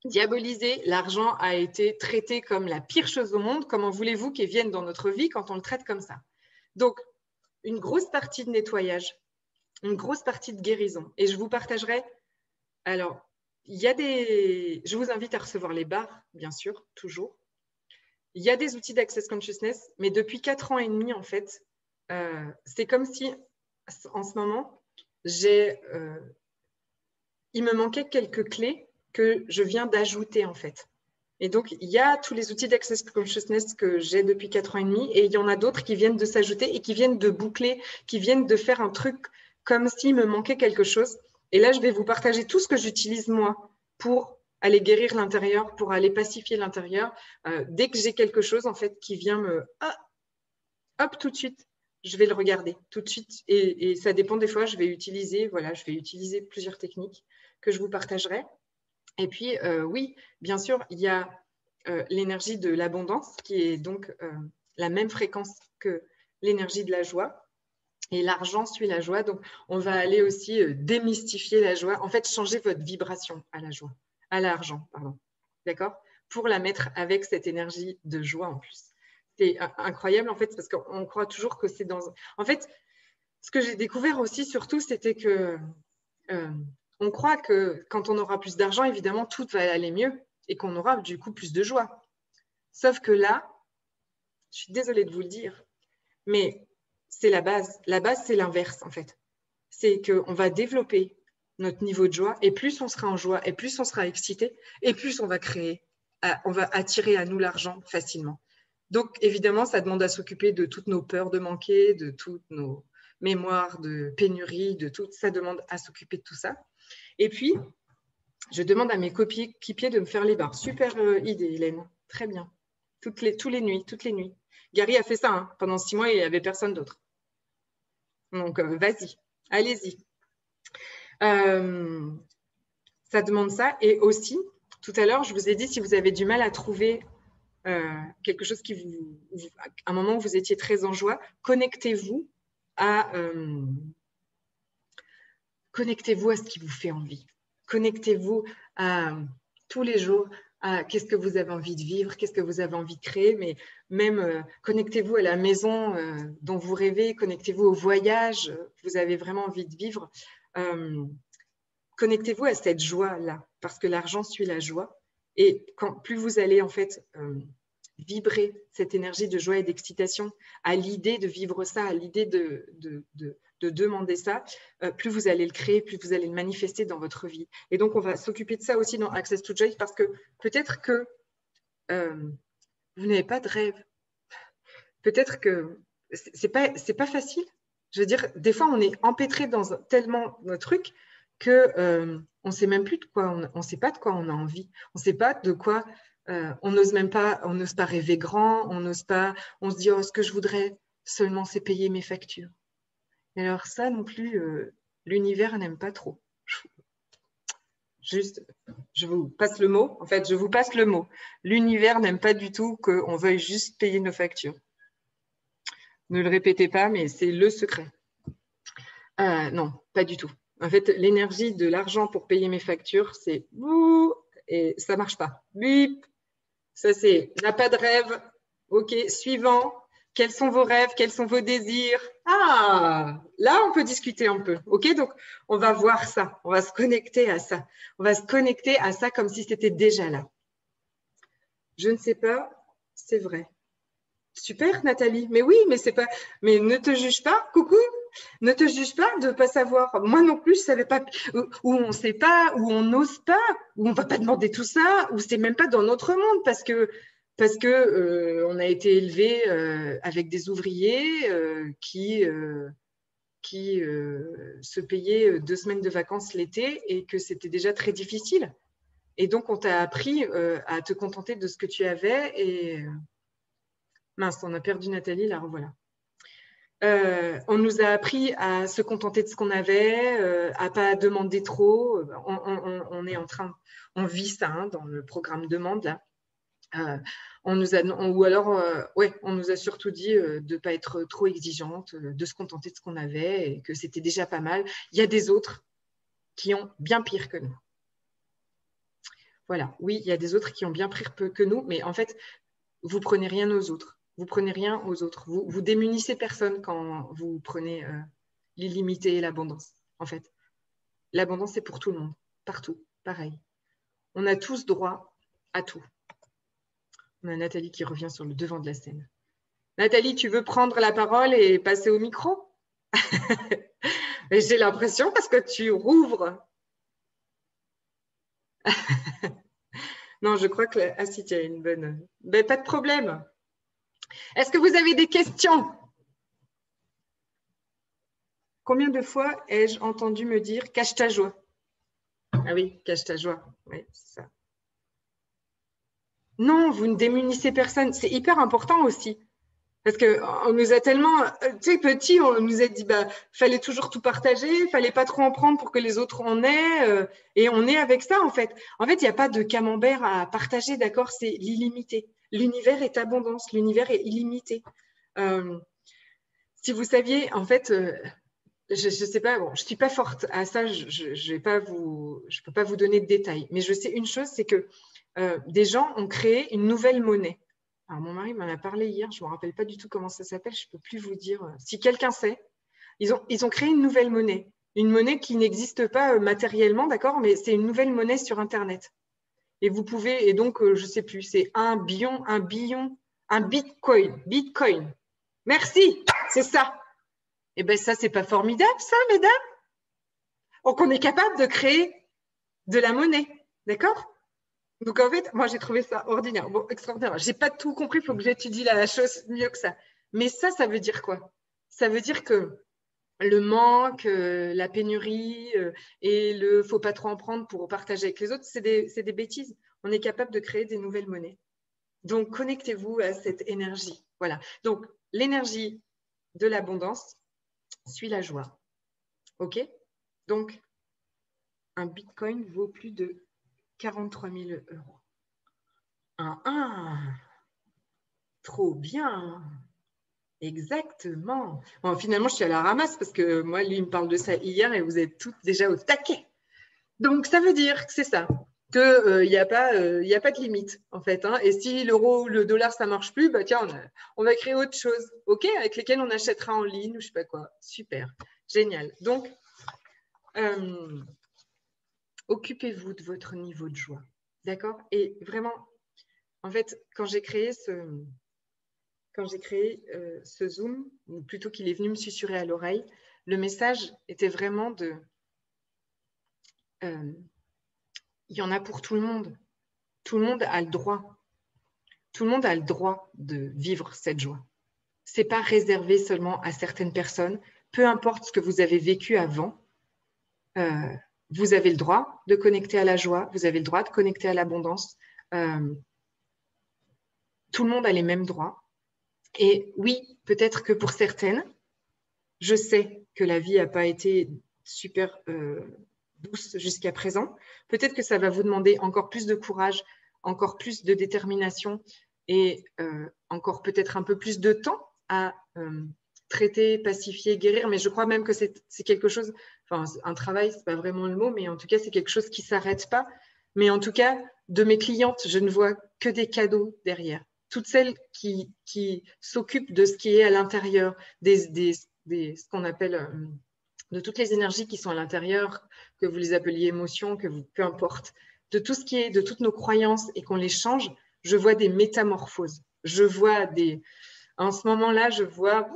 diabolisé, l'argent a été traité comme la pire chose au monde. Comment voulez-vous qu'il vienne dans notre vie quand on le traite comme ça? Donc, une grosse partie de nettoyage, une grosse partie de guérison. Et je vous partagerai, alors, je vous invite à recevoir les barres, bien sûr, toujours. Il y a des outils d'Access Consciousness, mais depuis 4 ans et demi, en fait, c'est comme si, en ce moment, il me manquait quelques clés que je viens d'ajouter, en fait. Et donc, il y a tous les outils d'Access Consciousness que j'ai depuis 4 ans et demi, et il y en a d'autres qui viennent de s'ajouter et qui viennent de boucler, qui viennent de faire un truc comme s'il me manquait quelque chose. Et là, je vais vous partager tout ce que j'utilise moi pour aller guérir l'intérieur, pour aller pacifier l'intérieur. Dès que j'ai quelque chose, en fait, qui vient hop, tout de suite, je vais le regarder tout de suite. Et ça dépend des fois, je vais utiliser plusieurs techniques que je vous partagerai. Et puis, oui, bien sûr, il y a l'énergie de l'abondance qui est donc la même fréquence que l'énergie de la joie. Et l'argent suit la joie. Donc, on va aller aussi démystifier la joie. En fait, changer votre vibration à la joie, à l'argent, pardon. D'accord? Pour la mettre avec cette énergie de joie en plus. C'est incroyable, en fait, parce qu'on croit toujours que c'est dans… En fait, ce que j'ai découvert aussi, surtout, c'était que… on croit que quand on aura plus d'argent, évidemment, tout va aller mieux et qu'on aura du coup plus de joie. Sauf que là, je suis désolée de vous le dire, mais c'est la base. La base, c'est l'inverse, en fait. C'est qu'on va développer notre niveau de joie et plus on sera en joie et plus on sera excité et plus on va attirer à nous l'argent facilement. Donc, évidemment, ça demande à s'occuper de toutes nos peurs de manquer, de toutes nos mémoires de pénurie, de tout. Ça demande à s'occuper de tout ça. Et puis, je demande à mes coéquipiers de me faire les barres. Super idée, Hélène. Très bien. Toutes les nuits. Gary a fait ça. Hein. Pendant 6 mois, il n'y avait personne d'autre. Donc, vas-y. Allez-y. Ça demande ça. Et aussi, tout à l'heure, je vous ai dit, si vous avez du mal à trouver quelque chose à un moment où vous étiez très en joie, connectez-vous à ce qui vous fait envie. Connectez-vous à tous les jours à qu'est-ce que vous avez envie de vivre, qu'est-ce que vous avez envie de créer, mais même connectez-vous à la maison dont vous rêvez, connectez-vous au voyage que vous avez vraiment envie de vivre. Connectez-vous à cette joie-là, parce que l'argent suit la joie. Et plus vous allez en fait vibrer cette énergie de joie et d'excitation à l'idée de vivre ça, à l'idée de demander ça, plus vous allez le créer, plus vous allez le manifester dans votre vie. Et donc, on va s'occuper de ça aussi dans Access to Joy parce que peut-être que vous n'avez pas de rêve. Peut-être que c'est pas facile. Je veux dire, des fois, on est empêtré dans tellement de trucs que on sait même plus de quoi, on sait pas de quoi on a envie. On sait pas de quoi… on n'ose pas rêver grand, on se dit, oh, ce que je voudrais seulement, c'est payer mes factures. Et alors ça non plus, l'univers n'aime pas trop. Juste, je vous passe le mot. En fait, je vous passe le mot. L'univers n'aime pas du tout qu'on veuille juste payer nos factures. Ne le répétez pas, mais c'est le secret. Non, pas du tout. En fait, l'énergie de l'argent pour payer mes factures, c'est bouh, et ça marche pas. Bip. Ça, c'est n'a pas de rêve. OK, suivant. Quels sont vos rêves? Quels sont vos désirs? Ah, là, on peut discuter un peu. OK, donc on va voir ça. On va se connecter à ça. On va se connecter à ça comme si c'était déjà là. Je ne sais pas, c'est vrai. Super, Nathalie. Mais oui, mais c'est pas. Mais ne te juge pas. Coucou. Ne te juge pas de ne pas savoir. Moi non plus, je savais pas. Où on ne sait pas, où on n'ose pas, où on va pas demander tout ça, où c'est même pas dans notre monde parce que on a été élevé avec des ouvriers qui se payaient 2 semaines de vacances l'été et que c'était déjà très difficile. Et donc on t'a appris à te contenter de ce que tu avais et mince, on a perdu Nathalie, la revoilà. On nous a appris à se contenter de ce qu'on avait, à pas demander trop. On est en train, on vit ça hein, dans le programme Demande là. On nous a, ou alors, ouais, on nous a surtout dit de ne pas être trop exigeante, de se contenter de ce qu'on avait et que c'était déjà pas mal. Il y a des autres qui ont bien pire que nous. Voilà, oui, il y a des autres qui ont bien pire que nous, mais en fait, vous prenez rien aux autres. Vous prenez rien aux autres. Vous démunissez personne quand vous prenez l'illimité et l'abondance. En fait, l'abondance, c'est pour tout le monde, partout, pareil. On a tous droit à tout. On a Nathalie qui revient sur le devant de la scène. Nathalie, tu veux prendre la parole et passer au micro? J'ai l'impression parce que tu rouvres. Non, je crois que… Ah si, tu as une bonne… Ben, pas de problème. Est-ce que vous avez des questions? Combien de fois ai-je entendu me dire « cache ta joie » ? Ah oui, cache ta joie. Oui, c'est ça. Non, vous ne démunissez personne. C'est hyper important aussi. Parce qu'on nous a tellement, tu sais, petit, on nous a dit, bah, fallait toujours tout partager, fallait pas trop en prendre pour que les autres en aient, et on est avec ça en fait. En fait, il n'y a pas de camembert à partager, d'accord? C'est l'illimité. L'univers est abondance, l'univers est illimité. Si vous saviez, en fait, je sais pas, bon, je suis pas forte à ça, je peux pas vous donner de détails, mais je sais une chose, c'est que des gens ont créé une nouvelle monnaie. Alors, mon mari m'en a parlé hier, je ne me rappelle pas du tout comment ça s'appelle, je ne peux plus vous dire. Si quelqu'un sait, ils ont créé une nouvelle monnaie. Une monnaie qui n'existe pas matériellement, d'accord, mais c'est une nouvelle monnaie sur Internet. Et vous pouvez, et donc, je ne sais plus, c'est un bitcoin. Bitcoin. Merci, c'est ça. Eh bien, ça, c'est pas formidable, ça, mesdames? Donc, on est capable de créer de la monnaie, d'accord? Donc, en fait, moi, j'ai trouvé ça ordinaire. Bon, extraordinaire. Je n'ai pas tout compris, il faut que j'étudie la chose mieux que ça. Mais ça veut dire quoi? Ça veut dire que le manque, la pénurie et le faut pas trop en prendre pour partager avec les autres, c'est des bêtises. On est capable de créer des nouvelles monnaies. Donc, connectez-vous à cette énergie. Voilà. Donc, l'énergie de l'abondance suit la joie. OK? Donc, un bitcoin vaut plus de 43 000 euros. Trop bien. Exactement. Bon, finalement, je suis à la ramasse parce que moi, lui, il me parle de ça hier et vous êtes toutes déjà au taquet. Donc, ça veut dire que c'est ça, qu'il n'y a pas de limite, en fait. Hein. Et si l'euro ou le dollar, ça ne marche plus, bah, tiens, on va créer autre chose, OK, avec lesquels on achètera en ligne ou je ne sais pas quoi. Super, génial. Donc, occupez-vous de votre niveau de joie, d'accord? Et vraiment, en fait, quand j'ai créé ce Zoom, ou plutôt qu'il est venu me susurrer à l'oreille, le message était vraiment de… il y en a pour tout le monde. Tout le monde a le droit. Tout le monde a le droit de vivre cette joie. Ce n'est pas réservé seulement à certaines personnes. Peu importe ce que vous avez vécu avant, vous avez le droit de connecter à la joie, vous avez le droit de connecter à l'abondance. Tout le monde a les mêmes droits. Et oui, peut-être que pour certaines, je sais que la vie n'a pas été super douce jusqu'à présent. Peut-être que ça va vous demander encore plus de courage, encore plus de détermination et encore peut-être un peu plus de temps à traiter, pacifier, guérir. Mais je crois même que c'est quelque chose, enfin un travail, ce n'est pas vraiment le mot, mais en tout cas, c'est quelque chose qui ne s'arrête pas. Mais en tout cas, de mes clientes, je ne vois que des cadeaux derrière. Toutes celles qui s'occupent de ce qui est à l'intérieur, ce qu'on appelle de toutes les énergies qui sont à l'intérieur, que vous les appeliez émotions, peu importe, de tout ce qui est, de toutes nos croyances et qu'on les change, je vois des métamorphoses. Je vois en ce moment-là, je vois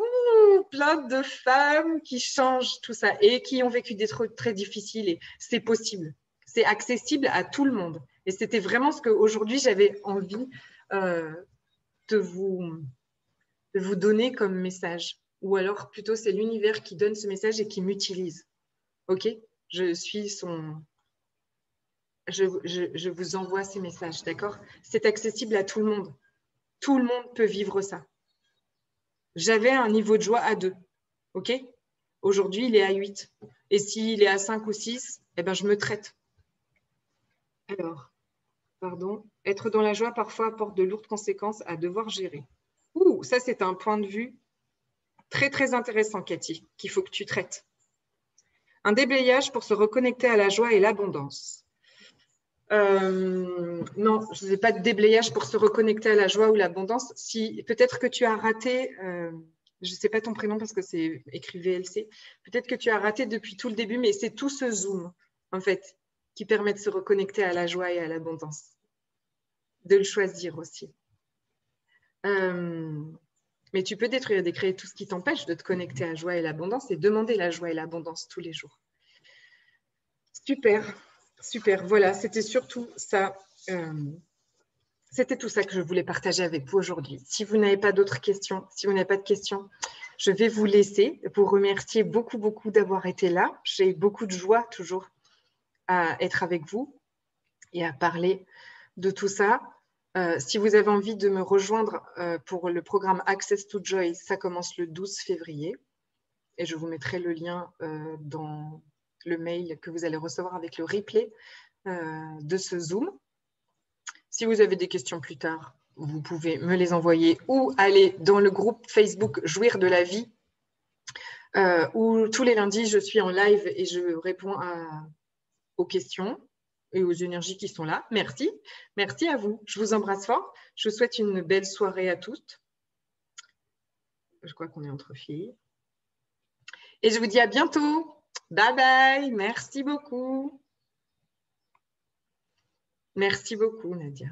plein de femmes qui changent tout ça et qui ont vécu des trucs très difficiles et c'est possible. C'est accessible à tout le monde. Et c'était vraiment ce qu'aujourd'hui, j'avais envie de vous donner comme message. Ou alors, plutôt, c'est l'univers qui donne ce message et qui m'utilise. OK? Je suis son... Je vous envoie ces messages, d'accord? C'est accessible à tout le monde. Tout le monde peut vivre ça. J'avais un niveau de joie à 2. OK? Aujourd'hui, il est à 8. Et s'il est à 5 ou 6, eh ben, je me traite. Alors, pardon. Être dans la joie parfois apporte de lourdes conséquences à devoir gérer. Ça, c'est un point de vue très, très intéressant, Cathy, qu'il faut que tu traites. Un déblayage pour se reconnecter à la joie et l'abondance. Non, je n'ai pas de déblayage pour se reconnecter à la joie ou l'abondance. Si, peut-être que tu as raté, je ne sais pas ton prénom parce que c'est écrit VLC, peut-être que tu as raté depuis tout le début, mais c'est tout ce zoom, en fait, qui permet de se reconnecter à la joie et à l'abondance. De le choisir aussi. Mais tu peux détruire, décréer tout ce qui t'empêche de te connecter à la joie et l'abondance et demander la joie et l'abondance tous les jours. Super, super. Voilà, c'était surtout ça. C'était tout ça que je voulais partager avec vous aujourd'hui. Si vous n'avez pas d'autres questions, si vous n'avez pas de questions, je vais vous laisser. Vous remercier beaucoup, beaucoup d'avoir été là. J'ai beaucoup de joie toujours à être avec vous et à parler de tout ça. Si vous avez envie de me rejoindre pour le programme Access to Joy, ça commence le 12 février. Et je vous mettrai le lien dans le mail que vous allez recevoir avec le replay de ce Zoom. Si vous avez des questions plus tard, vous pouvez me les envoyer ou aller dans le groupe Facebook Jouir de la vie, où tous les lundis, je suis en live et je réponds aux questions et aux énergies qui sont là. Merci. Merci à vous. Je vous embrasse fort. Je vous souhaite une belle soirée à toutes. Je crois qu'on est entre filles. Et je vous dis à bientôt. Bye bye. Merci beaucoup. Merci beaucoup, Nadia.